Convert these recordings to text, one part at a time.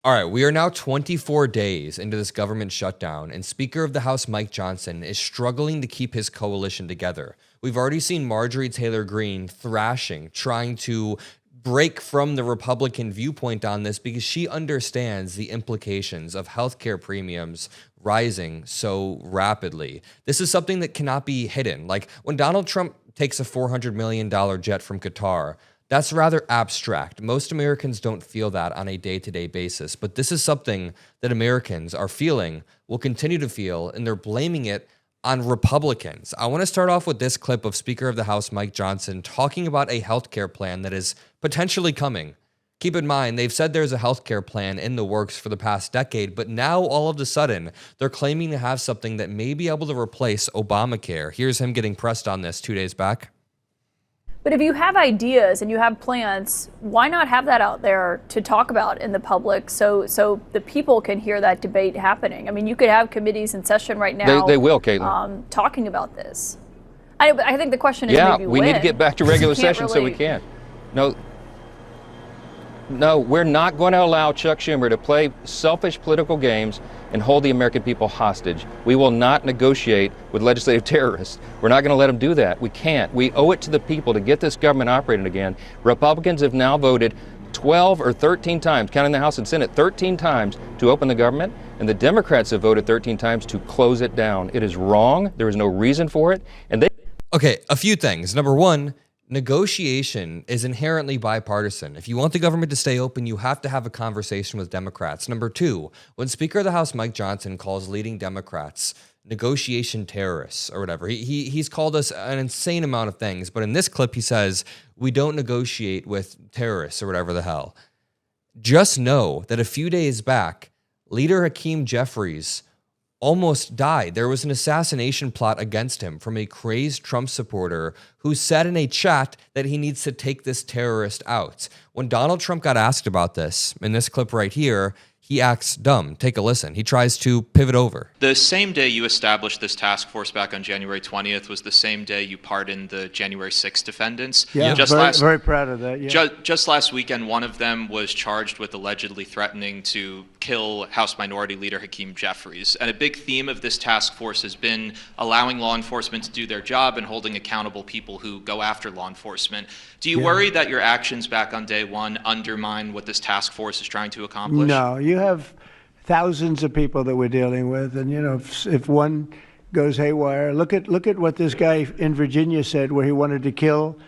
All right, we are now 24 days into this government shutdown, and Speaker of the House Mike Johnson is struggling to keep his coalition together. We've already seen Marjorie Taylor Greene thrashing, trying to break from the Republican viewpoint on this because she understands the implications of healthcare premiums rising so rapidly. This is something that cannot be hidden. Like when Donald Trump takes a $400 million jet from Qatar, that's rather abstract. Most Americans don't feel that on a day-to-day basis, but this is something that Americans are feeling, will continue to feel, and they're blaming it on Republicans. I want to start off with this clip of Speaker of the House Mike Johnson talking about a healthcare plan that is potentially coming. Keep in mind, they've said there's a healthcare plan in the works for the past decade, but now all of a sudden, they're claiming to have something that may be able to replace Obamacare. Here's him getting pressed on this 2 days back. But if you have ideas and you have plans, why not have that out there to talk about in the public so the people can hear that debate happening? I mean, you could have committees in session right now. They will, Caitlin. Talking about this. I think the question is maybe we need to get back to regular session so we can. No, we're not going to allow Chuck Schumer to play selfish political games and hold the American people hostage. We will not negotiate with legislative terrorists. We're not going to let them do that. We can't. We owe it to the people to get this government operating again. Republicans have now voted 12 or 13 times, counting the House and Senate, 13 times to open the government, and the Democrats have voted 13 times to close it down. It is wrong. There is no reason for it. And Okay, a few things. Number one, negotiation is inherently bipartisan. If you want the government to stay open, you have to have a conversation with Democrats. Number two, when Speaker of the House Mike Johnson calls leading Democrats negotiation terrorists or whatever, he's called us an insane amount of things, but in this clip he says, we don't negotiate with terrorists or whatever the hell. Just know that a few days back, Leader Hakeem Jeffries almost died. There was an assassination plot against him from a crazed Trump supporter who said in a chat that he needs to take this terrorist out. When Donald Trump got asked about this, in this clip right here, he acts dumb. Take a listen. He tries to pivot over. The same day you established this task force back on January 20th was the same day you pardoned the January 6th defendants. Yeah, very proud of that. Yeah. Just last weekend, one of them was charged with allegedly threatening to kill House Minority Leader Hakeem Jeffries. And a big theme of this task force has been allowing law enforcement to do their job and holding accountable people who go after law enforcement. Do you worry that your actions back on day one undermine what this task force is trying to accomplish? No, you have thousands of people that we're dealing with, and if one goes haywire, look at what this guy in Virginia said, where he wanted to kill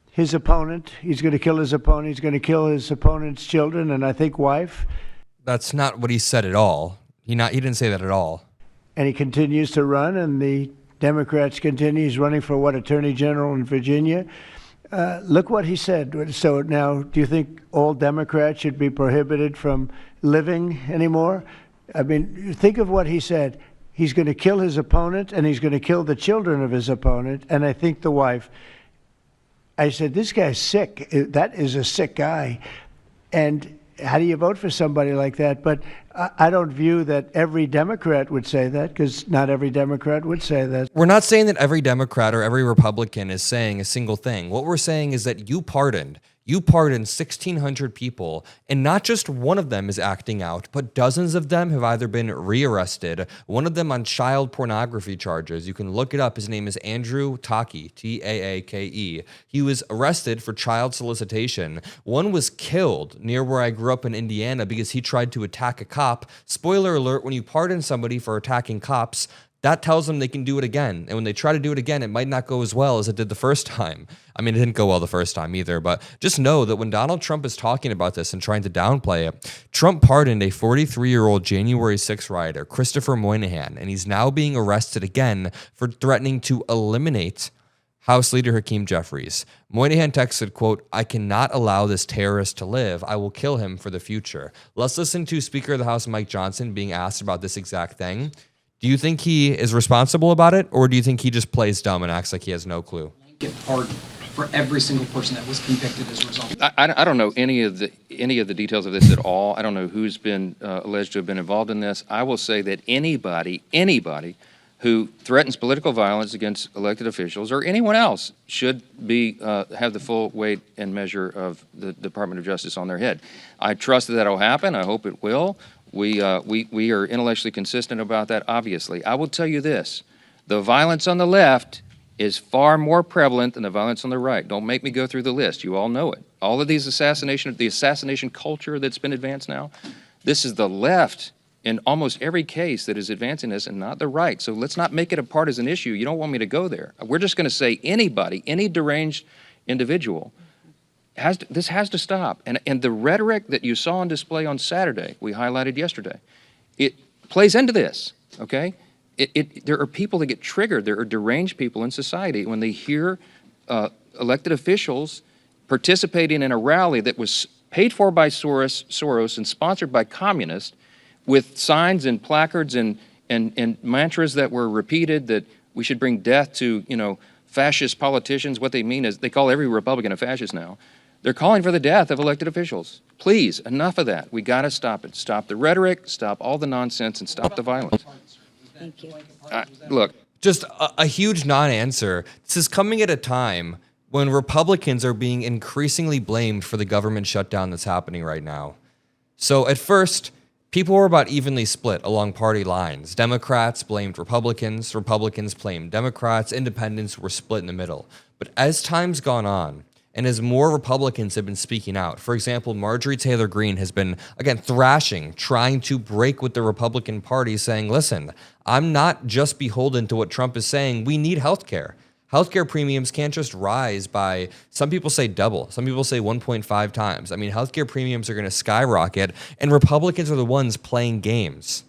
his opponent. He's going to kill his opponent. He's going to kill his opponent's children and I think wife. That's not what he said at all. He didn't say that at all. And he continues to run, and the Democrats continue. He's running for Attorney General in Virginia. Look what he said. So now, do you think all Democrats should be prohibited from living anymore? I mean, think of what he said. He's going to kill his opponent, and he's going to kill the children of his opponent, and I think the wife. I said, this guy's sick. That is a sick guy. And how do you vote for somebody like that? But I don't view that every Democrat would say that, because not every Democrat would say that. We're not saying that every Democrat or every Republican is saying a single thing. What we're saying is that you pardoned 1,600 people, and not just one of them is acting out, but dozens of them have either been rearrested, one of them on child pornography charges. You can look it up. His name is Andrew Taake, Taake. He was arrested for child solicitation. One was killed near where I grew up in Indiana because he tried to attack a cop. Spoiler alert, when you pardon somebody for attacking cops, that tells them they can do it again. And when they try to do it again, it might not go as well as it did the first time. I mean, it didn't go well the first time either, but just know that when Donald Trump is talking about this and trying to downplay it, Trump pardoned a 43-year-old January 6th rioter, Christopher Moynihan, and he's now being arrested again for threatening to eliminate House Leader Hakeem Jeffries. Moynihan texted, quote, "I cannot allow this terrorist to live. I will kill him for the future." Let's listen to Speaker of the House Mike Johnson being asked about this exact thing. Do you think he is responsible about it, or do you think he just plays dumb and acts like he has no clue? Get pardoned for every single person that was convicted as a result. I don't know any of the details of this at all. I don't know who's been alleged to have been involved in this. I will say that anybody who threatens political violence against elected officials or anyone else should be have the full weight and measure of the Department of Justice on their head. I trust that will happen. I hope it will. We are intellectually consistent about that, obviously. I will tell you this. The violence on the left is far more prevalent than the violence on the right. Don't make me go through the list. You all know it. All of these the assassination culture that's been advanced now, this is the left in almost every case that is advancing this and not the right. So let's not make it a partisan issue. You don't want me to go there. We're just going to say anybody, any deranged individual, this has to stop. And the rhetoric that you saw on display on Saturday, we highlighted yesterday, it plays into this, okay? There are people that get triggered. There are deranged people in society when they hear elected officials participating in a rally that was paid for by Soros and sponsored by communists, with signs and placards and mantras that were repeated that we should bring death to, fascist politicians. What they mean is they call every Republican a fascist now. They're calling for the death of elected officials. Please, enough of that. We got to stop it. Stop the rhetoric, stop all the nonsense, and stop the violence. Thank you. Look. Just a huge non-answer. This is coming at a time when Republicans are being increasingly blamed for the government shutdown that's happening right now. So at first, people were about evenly split along party lines. Democrats blamed Republicans, Republicans blamed Democrats, independents were split in the middle. But as time's gone on, and as more Republicans have been speaking out, for example, Marjorie Taylor Greene has been, again, thrashing, trying to break with the Republican Party, saying, listen, I'm not just beholden to what Trump is saying. We need health care. Healthcare premiums can't just rise by, some people say double, some people say 1.5 times. I mean, healthcare premiums are going to skyrocket, and Republicans are the ones playing games.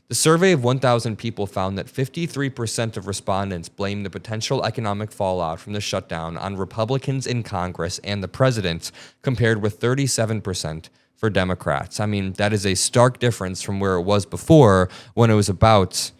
The survey of 1,000 people found that 53% of respondents blame the potential economic fallout from the shutdown on Republicans in Congress and the president, compared with 37% for Democrats. I mean, that is a stark difference from where it was before, when it was about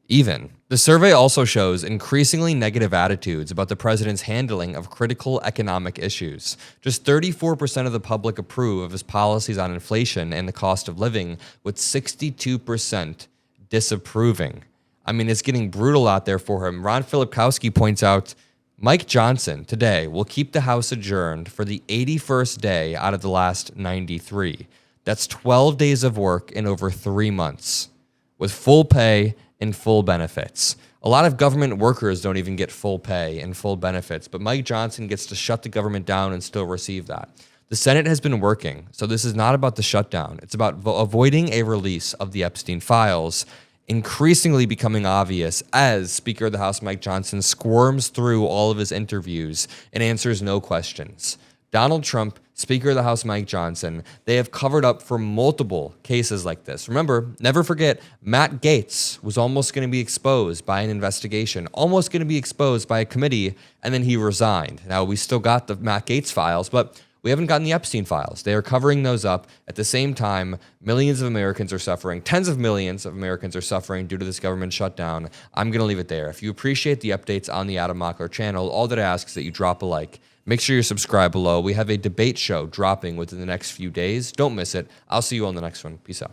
even. The survey also shows increasingly negative attitudes about the president's handling of critical economic issues. Just 34% of the public approve of his policies on inflation and the cost of living, with 62% disapproving. I mean, it's getting brutal out there for him. Ron Filipkowski points out, Mike Johnson today will keep the House adjourned for the 81st day out of the last 93. That's 12 days of work in over 3 months, with full pay and full benefits. A lot of government workers don't even get full pay and full benefits, but Mike Johnson gets to shut the government down and still receive that. The Senate has been working, so this is not about the shutdown. It's about avoiding a release of the Epstein files, increasingly becoming obvious as Speaker of the House Mike Johnson squirms through all of his interviews and answers no questions. Donald Trump, Speaker of the House Mike Johnson, they have covered up for multiple cases like this. Remember, never forget, Matt Gaetz was almost going to be exposed by an investigation, almost going to be exposed by a committee, and then he resigned. Now, we still got the Matt Gaetz files, but we haven't gotten the Epstein files. They are covering those up. At the same time, millions of Americans are suffering. Tens of millions of Americans are suffering due to this government shutdown. I'm going to leave it there. If you appreciate the updates on the Adam Mockler channel, all that I ask is that you drop a like. Make sure you subscribe below. We have a debate show dropping within the next few days. Don't miss it. I'll see you on the next one. Peace out.